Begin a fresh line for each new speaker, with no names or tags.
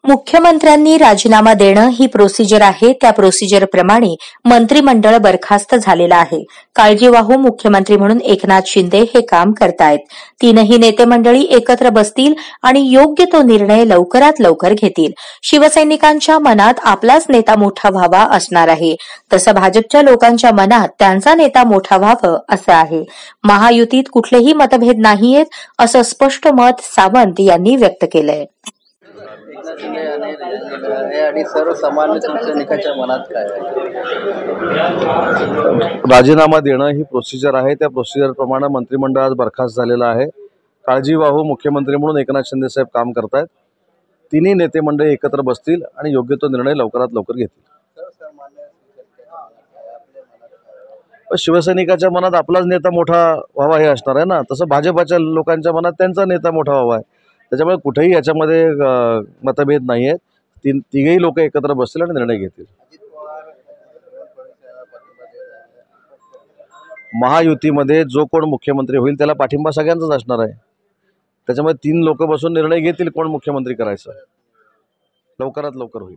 मुख्यमंत्र्यांनी राजीनामा देणं ही प्रोसिजर आहे. त्या प्रोसिजरप्रमाणे मंत्रिमंडळ बरखास्त झालेलं आहे. काळजीवाहू मुख्यमंत्री म्हणून एकनाथ शिंदे हे काम करतायत. तीनही नेते मंडळी एकत्र बसतील आणि योग्य तो निर्णय लवकरात लवकर घेतील. शिवसैनिकांच्या मनात आपलाच नेता मोठा व्हावा असणार आहे, तसं भाजपच्या लोकांच्या मनात त्यांचा नेता मोठा व्हावं असं आहे. महायुतीत कुठलेही मतभेद नाहीयेत, असं स्पष्ट मत सावंत यांनी व्यक्त केलंय.
सर्वसामान्य शिवसैनिकांच्या मनात काय आहे?
राजीनामा देणं ही प्रोसिजर आहे. त्या प्रोसिजर प्रमाणे मंत्रिमंडळ आज बरखास्त झालेलं आहे. काळजीवाहू मुख्यमंत्री म्हणून एकनाथ शिंदे साहेब काम करतायत. तिन्ही नेते मंडळी एकत्र बसतील आणि योग्य तो निर्णय लवकरात लवकर घेतील. शिवसैनिकाच्या मनात आपलाच नेता मोठा व्हावा हे असणार आहे ना, तसं भाजपाच्या लोकांच्या मनात त्यांचा नेता मोठा व्हावा आहे. त्याच्यामुळे कुठेही याच्यामध्ये मतभेद नाही आहेत. तिघही लोक एकत्र बसतील आणि निर्णय घेतील. महायुतीमध्ये जो कोण मुख्यमंत्री होईल त्याला पाठिंबा सगळ्यांचाच असणार आहे. त्याच्यामुळे तीन लोक बसून निर्णय घेतील कोण मुख्यमंत्री करायचं. लवकरात लवकर होईल.